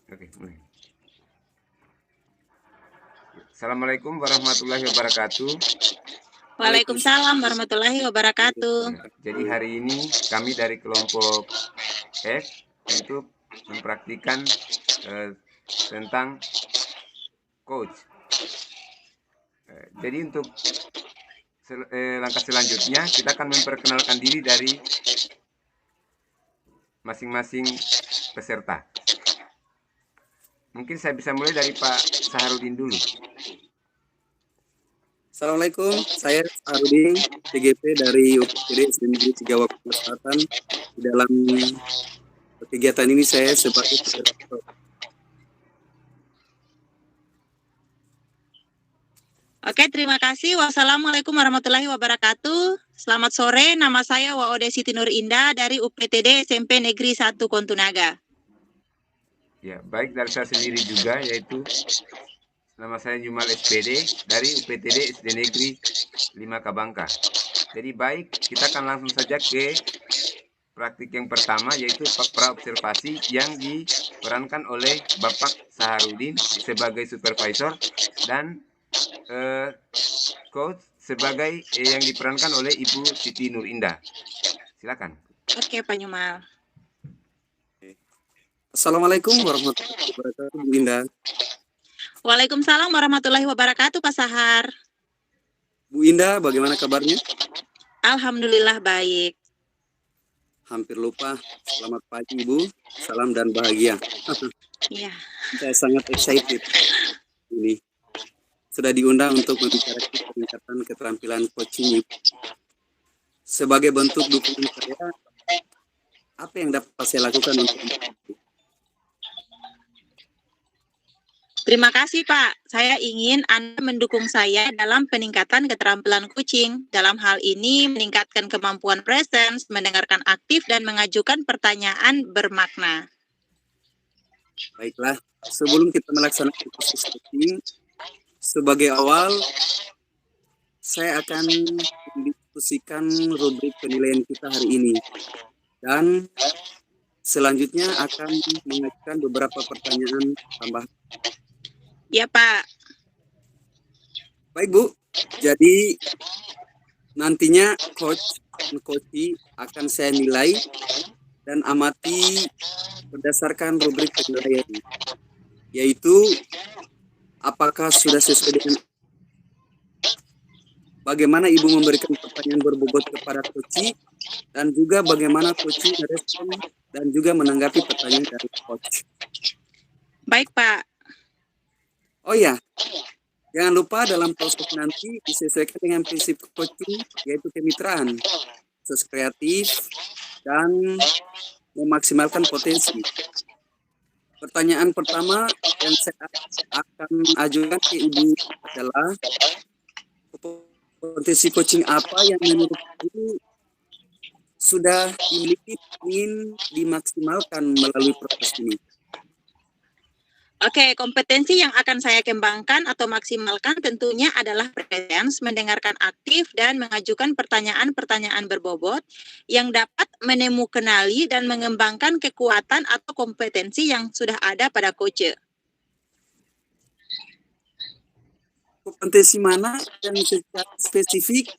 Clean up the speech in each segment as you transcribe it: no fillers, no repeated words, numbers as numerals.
Oke, mulai. Assalamualaikum warahmatullahi wabarakatuh. Waalaikumsalam warahmatullahi wabarakatuh. Ya, jadi hari ini kami dari kelompok F untuk mempraktikkan tentang coach. Jadi untuk langkah selanjutnya kita akan memperkenalkan diri dari masing-masing peserta. Mungkin saya bisa mulai dari Pak Saharudin dulu. Assalamualaikum, saya Saharudin, PGP dari UPTD Negeri Tiga Waktu Selatan. Di dalam kegiatan ini saya sebagai moderator. Oke, terima kasih. Wassalamualaikum warahmatullahi wabarakatuh. Selamat sore, nama saya Waode Siti Nur Indah dari UPTD SMP Negeri 1 Kontunaga. Ya, baik dari saya sendiri juga, yaitu nama saya Jumal SPD dari UPTD SD Negeri 5 Kabangka. Jadi baik, kita akan langsung saja ke praktik yang pertama, yaitu praobservasi yang diperankan oleh Bapak Saharudin sebagai supervisor dan coach sebagai yang diperankan oleh Ibu Siti Nur Indah. Silakan. Oke, Pak Jumal. Assalamualaikum warahmatullahi wabarakatuh, Bu Indah. Waalaikumsalam warahmatullahi wabarakatuh, Pak Sahar. Bu Indah, bagaimana kabarnya? Alhamdulillah baik. Hampir lupa, selamat pagi Bu, salam dan bahagia. Iya. Saya sangat excited ini. Sudah diundang untuk membicarakan peningkatan keterampilan coaching. Sebagai bentuk dukungan saya, apa yang dapat saya lakukan untuk itu? Terima kasih, Pak. Saya ingin Anda mendukung saya dalam peningkatan keterampilan coaching. Dalam hal ini, meningkatkan kemampuan presence, mendengarkan aktif, dan mengajukan pertanyaan bermakna. Baiklah, sebelum kita melaksanakan proses coaching, sebagai awal, saya akan mendiskusikan rubrik penilaian kita hari ini. Dan selanjutnya akan mengajukan beberapa pertanyaan tambahan. Ya, Pak. Baik, Bu. Jadi, nantinya coach akan saya nilai dan amati berdasarkan rubrik penilaian, yaitu apakah sudah sesuai dengan bagaimana Ibu memberikan pertanyaan berbobot kepada coach dan juga bagaimana coach merespon dan juga menanggapi pertanyaan dari coach. Baik, Pak. Oh ya, jangan lupa dalam proses nanti disesuaikan dengan prinsip coaching, yaitu kemitraan, proses kreatif, dan memaksimalkan potensi. Pertanyaan pertama yang saya akan ajukan ke Ibu adalah potensi coaching apa yang menurut Ibu sudah dimiliki ingin dimaksimalkan melalui proses ini? Oke, kompetensi yang akan saya kembangkan atau maksimalkan tentunya adalah presence, mendengarkan aktif, dan mengajukan pertanyaan-pertanyaan berbobot yang dapat menemukanali dan mengembangkan kekuatan atau kompetensi yang sudah ada pada coach. Kompetensi mana yang secara spesifik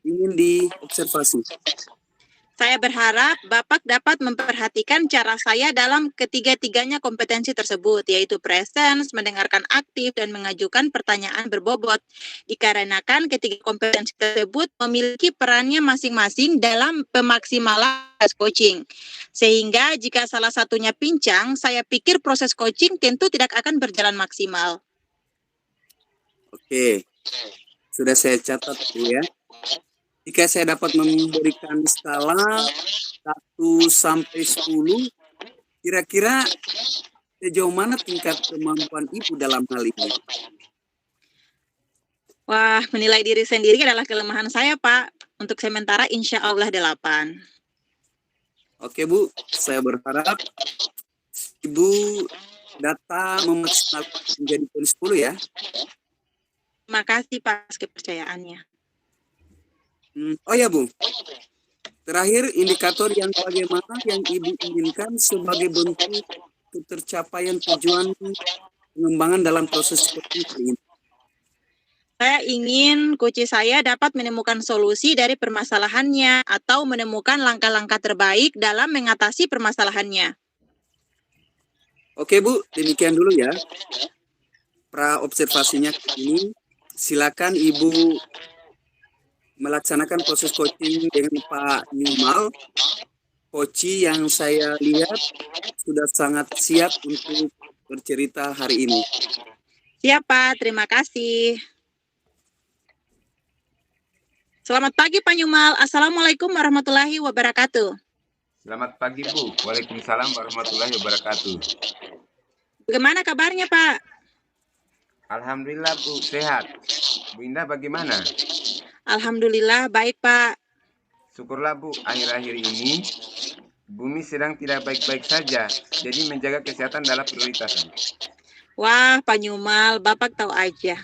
ingin diobservasi? Saya berharap Bapak dapat memperhatikan cara saya dalam ketiga-tiganya kompetensi tersebut, yaitu presence, mendengarkan aktif, dan mengajukan pertanyaan berbobot. Dikarenakan ketiga kompetensi tersebut memiliki perannya masing-masing dalam pemaksimalan coaching. Sehingga jika salah satunya pincang, saya pikir proses coaching tentu tidak akan berjalan maksimal. Oke, sudah saya catat ya. Jika saya dapat memberikan skala 1 sampai 10, kira-kira sejauh mana tingkat kemampuan Ibu dalam hal ini? Wah, menilai diri sendiri adalah kelemahan saya, Pak. Untuk sementara insya Allah 8. Oke, Bu. Saya berharap Ibu data memaksimalkan menjadi poin 10 ya. Terima kasih, Pak, kepercayaannya. Oh ya, Bu. Terakhir, indikator yang bagaimana yang Ibu inginkan sebagai bentuk ketercapaian tujuan pengembangan dalam proses coaching ini? Saya ingin coach saya dapat menemukan solusi dari permasalahannya atau menemukan langkah-langkah terbaik dalam mengatasi permasalahannya. Oke Bu, demikian dulu ya pra observasinya ini. Silakan Ibu melaksanakan proses coaching dengan Pak Nyumal. Coach yang saya lihat sudah sangat siap untuk bercerita hari ini. Siap Pak, terima kasih. Selamat pagi Pak Nyumal. Assalamualaikum warahmatullahi wabarakatuh. Selamat pagi Bu. Waalaikumsalam warahmatullahi wabarakatuh. Bagaimana kabarnya Pak? Alhamdulillah Bu, sehat. Bu Indah bagaimana? Alhamdulillah baik Pak. Syukurlah Bu, akhir-akhir ini bumi sedang tidak baik-baik saja. Jadi menjaga kesehatan adalah prioritas Bu. Wah Pak Nyumal, Bapak tahu aja.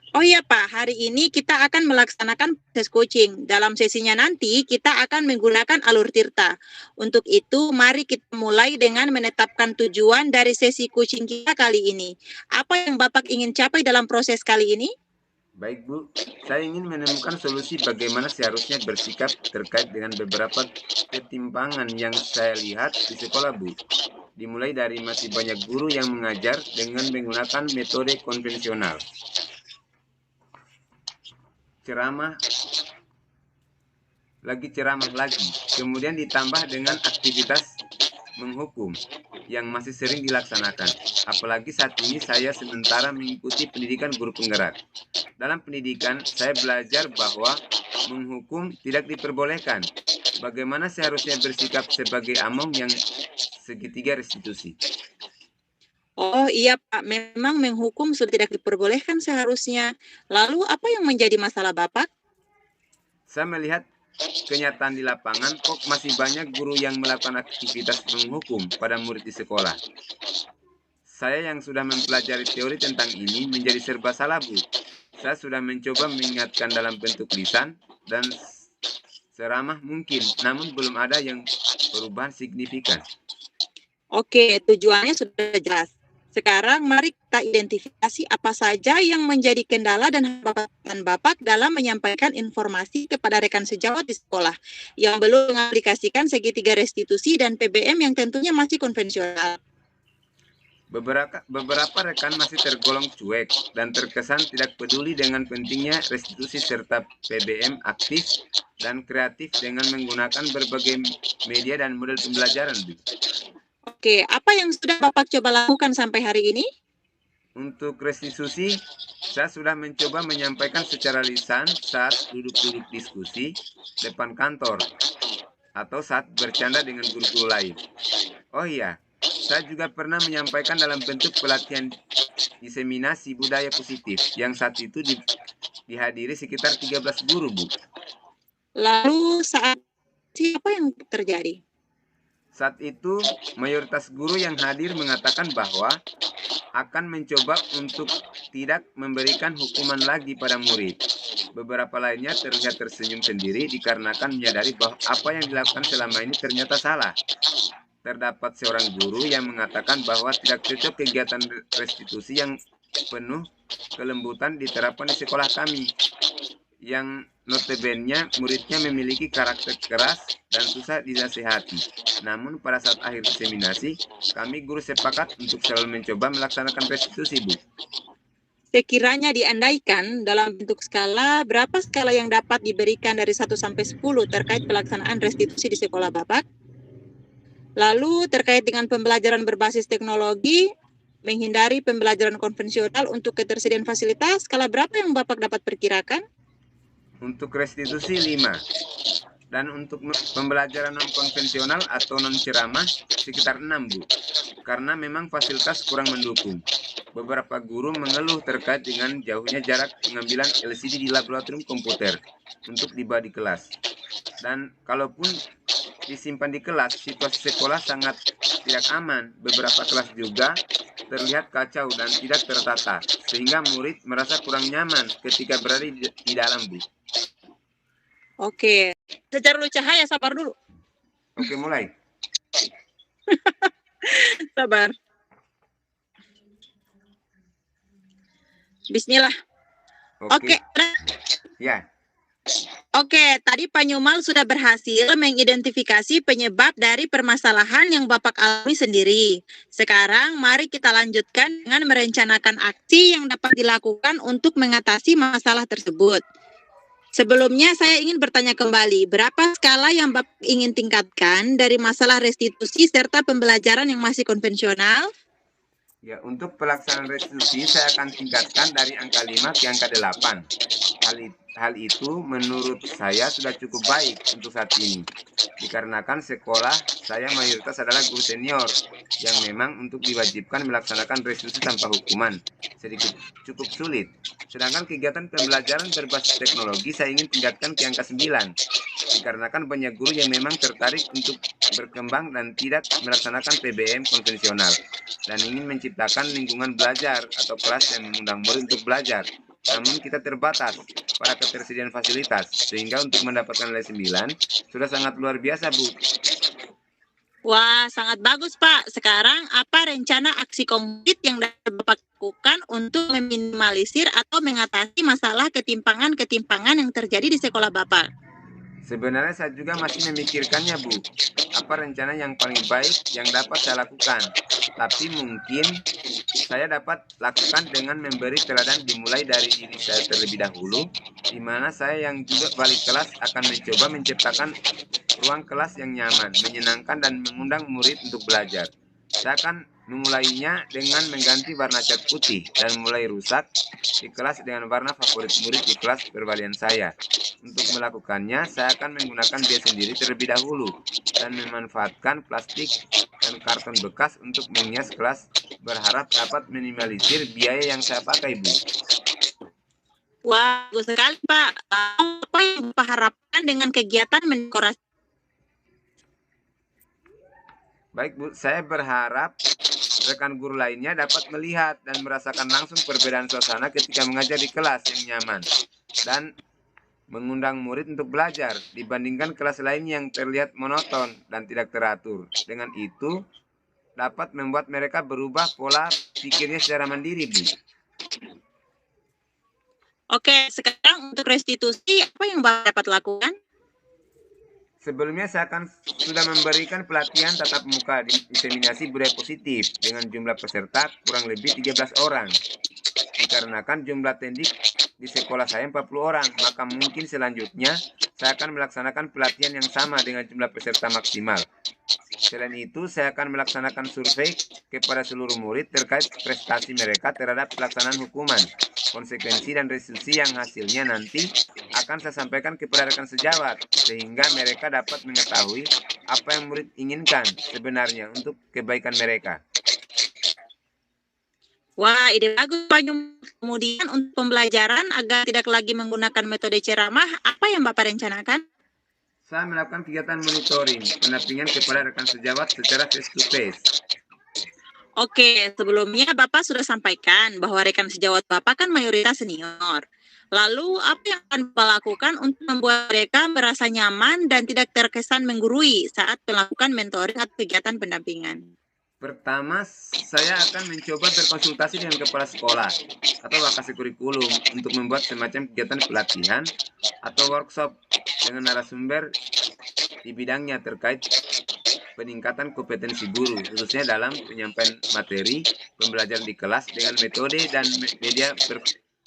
Oh iya Pak, hari ini kita akan melaksanakan proses coaching. Dalam sesinya nanti kita akan menggunakan alur tirta. Untuk itu mari kita mulai dengan menetapkan tujuan dari sesi coaching kita kali ini. Apa yang Bapak ingin capai dalam proses kali ini? Baik Bu, saya ingin menemukan solusi bagaimana seharusnya bersikap terkait dengan beberapa ketimpangan yang saya lihat di sekolah Bu. Dimulai dari masih banyak guru yang mengajar dengan menggunakan metode konvensional. Ceramah lagi, kemudian ditambah dengan aktivitas menghukum yang masih sering dilaksanakan. Apalagi saat ini saya sementara mengikuti pendidikan guru penggerak. Dalam pendidikan, saya belajar bahwa menghukum tidak diperbolehkan. Bagaimana seharusnya bersikap sebagai among yang segitiga restitusi. Oh iya Pak, memang menghukum sudah tidak diperbolehkan seharusnya. Lalu apa yang menjadi masalah Bapak? Saya melihat kenyataan di lapangan kok masih banyak guru yang melakukan aktivitas menghukum pada murid di sekolah. Saya yang sudah mempelajari teori tentang ini menjadi serba salah Bu. Saya sudah mencoba mengingatkan dalam bentuk lisan dan seramah mungkin, namun belum ada yang perubahan signifikan. Oke, tujuannya sudah jelas. Sekarang mari kita identifikasi apa saja yang menjadi kendala dan hambatan Bapak dalam menyampaikan informasi kepada rekan sejawat di sekolah yang belum mengaplikasikan segitiga restitusi dan PBM yang tentunya masih konvensional. Beberapa rekan masih tergolong cuek dan terkesan tidak peduli dengan pentingnya restitusi serta PBM aktif dan kreatif dengan menggunakan berbagai media dan model pembelajaran. Oke, apa yang sudah Bapak coba lakukan sampai hari ini? Untuk restitusi, saya sudah mencoba menyampaikan secara lisan saat duduk-duduk diskusi depan kantor atau saat bercanda dengan guru-guru lain. Oh iya, saya juga pernah menyampaikan dalam bentuk pelatihan diseminasi budaya positif yang saat itu dihadiri sekitar 13 guru, Bu. Lalu saat apa yang terjadi? Saat itu, mayoritas guru yang hadir mengatakan bahwa akan mencoba untuk tidak memberikan hukuman lagi pada murid. Beberapa lainnya terlihat tersenyum sendiri dikarenakan menyadari bahwa apa yang dilakukan selama ini ternyata salah. Terdapat seorang guru yang mengatakan bahwa tidak cocok kegiatan restitusi yang penuh kelembutan diterapkan di sekolah kami, yang notabene muridnya memiliki karakter keras dan susah dinasihati. Namun pada saat akhir diseminasi, kami guru sepakat untuk selalu mencoba melaksanakan restitusi, Bu. Sekiranya diandaikan dalam bentuk skala, berapa skala yang dapat diberikan dari 1 sampai 10 terkait pelaksanaan restitusi di sekolah Bapak? Lalu terkait dengan pembelajaran berbasis teknologi, menghindari pembelajaran konvensional untuk ketersediaan fasilitas, skala berapa yang Bapak dapat perkirakan? Untuk restitusi 5. Dan untuk pembelajaran non-konvensional atau non-ceramah sekitar 6, Bu. Karena memang fasilitas kurang mendukung. Beberapa guru mengeluh terkait dengan jauhnya jarak pengambilan LCD di laboratorium komputer untuk dibawa di kelas. Dan kalaupun disimpan di kelas, situasi sekolah sangat tidak aman. Beberapa kelas juga terlihat kacau dan tidak tertata, sehingga murid merasa kurang nyaman ketika berada di dalam, Bu. Oke, Secara cahaya, sabar dulu. Oke, mulai. Sabar. Bismillah. Oke. Ya. Oke, tadi Pak Nyumal sudah berhasil mengidentifikasi penyebab dari permasalahan yang Bapak alami sendiri. Sekarang mari kita lanjutkan dengan merencanakan aksi yang dapat dilakukan untuk mengatasi masalah tersebut. Sebelumnya saya ingin bertanya kembali, berapa skala yang Bapak ingin tingkatkan dari masalah restitusi serta pembelajaran yang masih konvensional? Ya, untuk pelaksanaan restitusi saya akan tingkatkan dari angka 5 ke angka 8. Hal itu menurut saya sudah cukup baik untuk saat ini. Dikarenakan sekolah saya mayoritas adalah guru senior yang memang untuk diwajibkan melaksanakan restitusi tanpa hukuman sedikit cukup sulit. Sedangkan kegiatan pembelajaran berbasis teknologi saya ingin tingkatkan ke angka 9. Dikarenakan banyak guru yang memang tertarik untuk berkembang dan tidak melaksanakan PBM konvensional dan ingin menciptakan lingkungan belajar atau kelas yang mengundang murid untuk belajar. Namun kita terbatas pada ketersediaan fasilitas, sehingga untuk mendapatkan nilai 9 sudah sangat luar biasa, Bu. Wah, sangat bagus, Pak. Sekarang apa rencana aksi konkret yang dapat Bapak lakukan untuk meminimalisir atau mengatasi masalah ketimpangan-ketimpangan yang terjadi di sekolah Bapak? Sebenarnya saya juga masih memikirkannya, Bu. Apa rencana yang paling baik yang dapat saya lakukan? Tapi mungkin saya dapat lakukan dengan memberi teladan dimulai dari diri saya terlebih dahulu, di mana saya yang juga balik kelas akan mencoba menciptakan ruang kelas yang nyaman, menyenangkan, dan mengundang murid untuk belajar. Saya akan memulainya dengan mengganti warna cat putih dan mulai rusak di kelas dengan warna favorit murid di kelas perwalian saya. Untuk melakukannya, saya akan menggunakan biaya sendiri terlebih dahulu dan memanfaatkan plastik dan karton bekas untuk menghias kelas, berharap dapat minimalisir biaya yang saya pakai, Bu. Wah, bagus sekali, Pak. Apa yang Bapak harapkan dengan kegiatan mendekorasi? Baik, Bu, saya berharap rekan guru lainnya dapat melihat dan merasakan langsung perbedaan suasana ketika mengajar di kelas yang nyaman dan mengundang murid untuk belajar dibandingkan kelas lain yang terlihat monoton dan tidak teratur. Dengan itu, dapat membuat mereka berubah pola pikirnya secara mandiri, Bu. Oke, sekarang untuk restitusi, apa yang Bapak dapat lakukan? Sebelumnya saya sudah memberikan pelatihan tatap muka diseminasi budaya positif dengan jumlah peserta kurang lebih 13 orang. Dikarenakan jumlah tendik di sekolah saya 40 orang, maka mungkin selanjutnya saya akan melaksanakan pelatihan yang sama dengan jumlah peserta maksimal. Selain itu, saya akan melaksanakan survei kepada seluruh murid terkait prestasi mereka terhadap pelaksanaan hukuman, konsekuensi, dan restitusi yang hasilnya nanti akan saya sampaikan kepada rekan sejawat, sehingga mereka dapat mengetahui apa yang murid inginkan sebenarnya untuk kebaikan mereka. Wah, ide bagus, Pak Nyumal. Kemudian untuk pembelajaran agar tidak lagi menggunakan metode ceramah, apa yang Bapak rencanakan? Saya melakukan kegiatan monitoring, pendampingan kepada rekan sejawat secara face-to-face. Oke, sebelumnya Bapak sudah sampaikan bahwa rekan sejawat Bapak kan mayoritas senior. Lalu, apa yang akan Bapak lakukan untuk membuat mereka merasa nyaman dan tidak terkesan menggurui saat melakukan mentoring atau kegiatan pendampingan? Pertama, saya akan mencoba berkonsultasi dengan kepala sekolah atau wakasih kurikulum untuk membuat semacam kegiatan pelatihan atau workshop dengan narasumber di bidangnya terkait peningkatan kompetensi guru, khususnya dalam penyampaian materi pembelajaran di kelas dengan metode dan media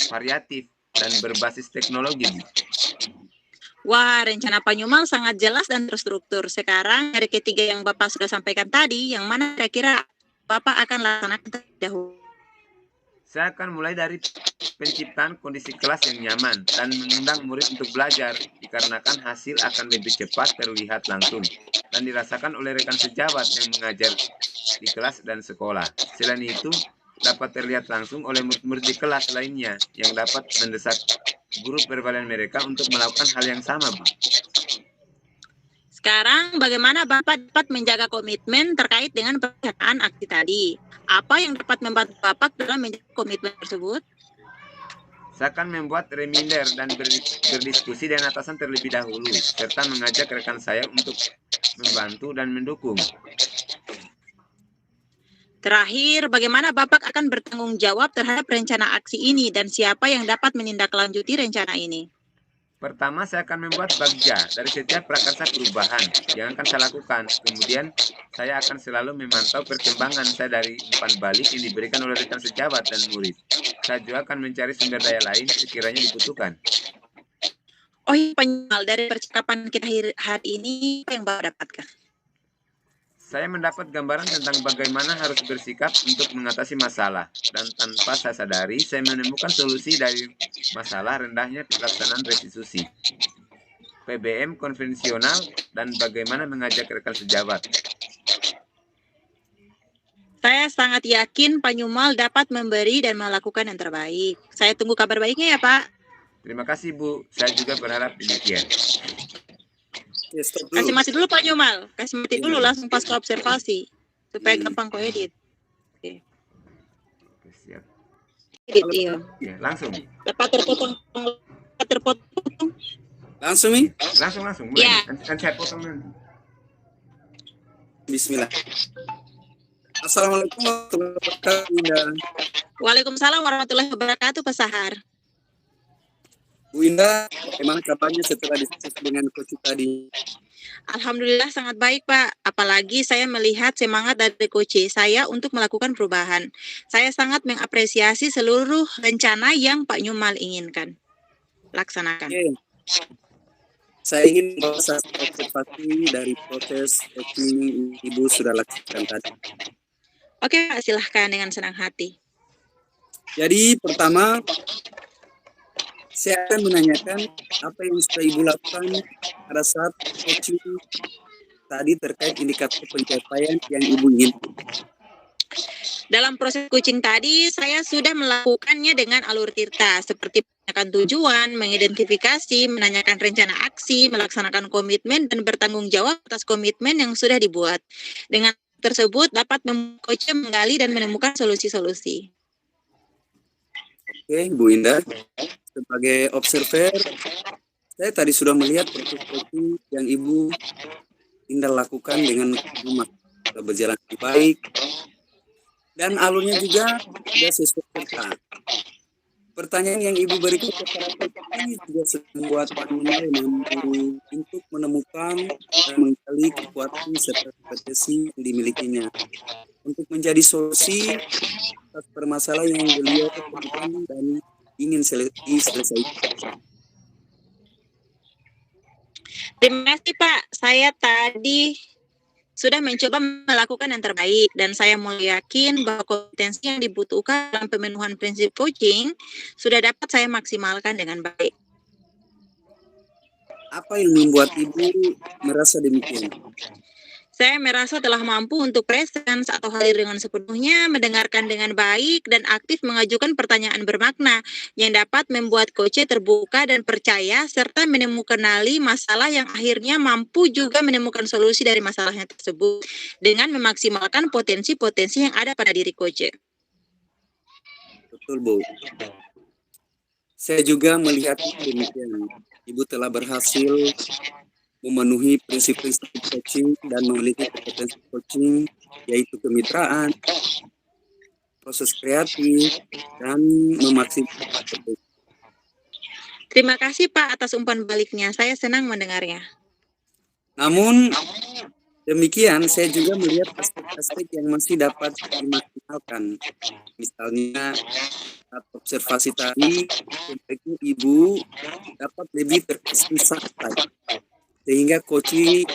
variatif dan berbasis teknologi. Wah, rencana Pak Nyumal sangat jelas dan terstruktur. Sekarang dari ketiga yang Bapak sudah sampaikan tadi, yang mana kira-kira Bapak akan laksanakan terlebih dahulu? Saya akan mulai dari penciptaan kondisi kelas yang nyaman dan mengundang murid untuk belajar, dikarenakan hasil akan lebih cepat terlihat langsung dan dirasakan oleh rekan sejawat yang mengajar di kelas dan sekolah. Selain itu, dapat terlihat langsung oleh murid-murid di kelas lainnya yang dapat mendesak guru perwalian mereka untuk melakukan hal yang sama, Bu. Sekarang bagaimana Bapak dapat menjaga komitmen terkait dengan pelaksanaan aksi tadi? Apa yang dapat membantu Bapak dalam menjaga komitmen tersebut? Saya akan membuat reminder dan berdiskusi dengan atasan terlebih dahulu, serta mengajak rekan saya untuk membantu dan mendukung. Terakhir, bagaimana Bapak akan bertanggung jawab terhadap rencana aksi ini dan siapa yang dapat menindaklanjuti rencana ini? Pertama, saya akan membuat bagja dari setiap prakarsa perubahan yang akan saya lakukan. Kemudian, saya akan selalu memantau perkembangan saya dari umpan balik yang diberikan oleh rekan sejawat dan murid. Saya juga akan mencari sumber daya lain sekiranya dibutuhkan. Oh iya, Penyumal, dari percakapan kita hari ini, apa yang Bapak dapatkan? Saya mendapat gambaran tentang bagaimana harus bersikap untuk mengatasi masalah. Dan tanpa saya sadari, saya menemukan solusi dari masalah rendahnya pelaksanaan restitusi, PBM konvensional, dan bagaimana mengajak rekan sejawat. Saya sangat yakin Penyumal dapat memberi dan melakukan yang terbaik. Saya tunggu kabar baiknya ya, Pak. Terima kasih, Bu. Saya juga berharap demikian. Ya, stop dulu. Kasih mati dulu Penyumal. Kasih mati dulu, Iya. langsung pas ke observasi. Supaya gampang kau edit. Oke, siap. Edit, iya. Ya, langsung. Dapat terpotong. Langsung nih. Langsung. Mulai. Ya. Kan saya potong nanti. Bismillah. Assalamualaikum warahmatullahi wabarakatuh. Waalaikumsalam warahmatullahi wabarakatuh, Pak Sahar. Bu Indah, bagaimana kabarnya setelah diskusi dengan coach tadi? Alhamdulillah sangat baik, Pak. Apalagi saya melihat semangat dari coach saya untuk melakukan perubahan. Saya sangat mengapresiasi seluruh rencana yang Pak Nyumal inginkan. Laksanakan. Oke. Saya ingin membahas observasi dari proses coaching Ibu sudah lakukan tadi. Oke, Pak, silahkan dengan senang hati. Jadi pertama, saya akan menanyakan apa yang sudah Ibu lakukan pada saat coaching tadi terkait indikator pencapaian yang Ibu inginkan. Dalam proses coaching tadi, saya sudah melakukannya dengan alur tirta, seperti menanyakan tujuan, mengidentifikasi, menanyakan rencana aksi, melaksanakan komitmen, dan bertanggung jawab atas komitmen yang sudah dibuat. Dengan tersebut dapat coach menggali dan menemukan solusi-solusi. Oke, Bu Indah. Sebagai observer, saya tadi sudah melihat proses coaching yang Ibu Indah lakukan dengan berjalan dengan baik. Dan alurnya juga sudah sesuai serta. Pertanyaan yang Ibu berikan kepada ini juga membuat Pak Nyumal mampu untuk menemukan dan menggali kekuatan serta kompetensi yang dimilikinya untuk menjadi solusi atas permasalahan yang beliau temukan dan ingin diselesaikan. Terima kasih, Pak. Saya tadi sudah mencoba melakukan yang terbaik dan saya mulai yakin bahwa kompetensi yang dibutuhkan dalam pemenuhan prinsip coaching sudah dapat saya maksimalkan dengan baik. Apa yang membuat Ibu merasa demikian? Saya merasa telah mampu untuk presence atau hadir dengan sepenuhnya, mendengarkan dengan baik, dan aktif mengajukan pertanyaan bermakna yang dapat membuat coach terbuka dan percaya, serta menemukan masalah yang akhirnya mampu juga menemukan solusi dari masalahnya tersebut dengan memaksimalkan potensi-potensi yang ada pada diri coach. Betul, Bu. Saya juga melihat demikian. Ibu telah berhasil memenuhi prinsip-prinsip coaching dan memiliki kompetensi coaching, yaitu kemitraan, proses kreatif, dan memaksimalkan potensi. Terima kasih, Pak, atas umpan baliknya. Saya senang mendengarnya. Namun demikian, saya juga melihat aspek-aspek yang masih dapat dimaksimalkan. Misalnya, saat observasi tadi, sebaiknya Ibu dapat lebih terkesan santai, sehingga coaching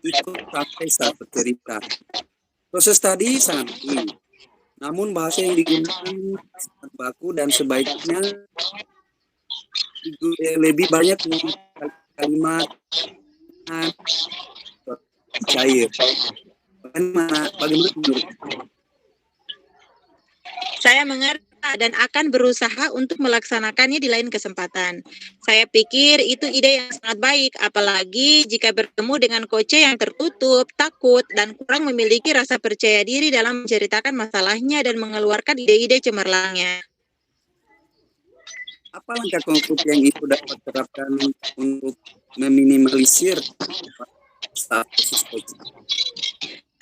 ikut sampai saat bercerita. Proses tadi sangat penting, namun bahasa yang digunakan sangat baku dan sebaiknya lebih banyak kalimat cair. Bagaimana menurut? Saya mengerti dan akan berusaha untuk melaksanakannya di lain kesempatan. Saya pikir itu ide yang sangat baik, apalagi jika bertemu dengan coach yang tertutup, takut, dan kurang memiliki rasa percaya diri dalam menceritakan masalahnya dan mengeluarkan ide-ide cemerlangnya. apa langkah konkret yang Ibu dapat terapkan untuk meminimalisir saat proses coaching?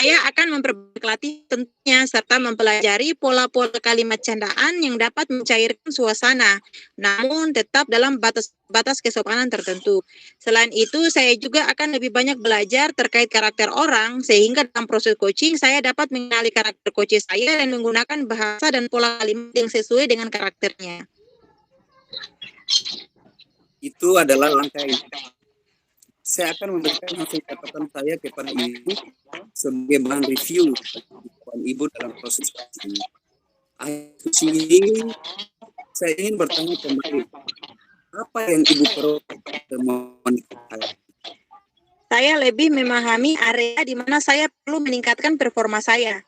Saya akan memperbaiki latih tentunya serta mempelajari pola-pola kalimat candaan yang dapat mencairkan suasana, namun tetap dalam batas kesopanan tertentu. Selain itu, saya juga akan lebih banyak belajar terkait karakter orang, sehingga dalam proses coaching saya dapat mengenali karakter coach saya dan menggunakan bahasa dan pola kalimat yang sesuai dengan karakternya. Itu adalah langkah yang saya akan memberikan hasil catatan saya kepada Ibu sebagai bahan review Ibu dalam proses coaching. Akhir ini saya ingin bertanya kembali, apa yang Ibu perlu temukan? Saya lebih memahami area di mana saya perlu meningkatkan performa saya.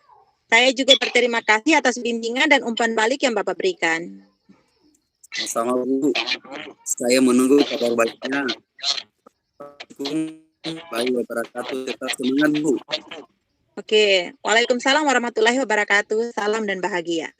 Saya juga berterima kasih atas bimbingan dan umpan balik yang Bapak berikan. Sama Bu, saya menunggu kabar baiknya. Baik, wabarakatuh. Tetap semangat Bu. Oke, Waalaikumsalam warahmatullahi wabarakatuh. Salam dan bahagia.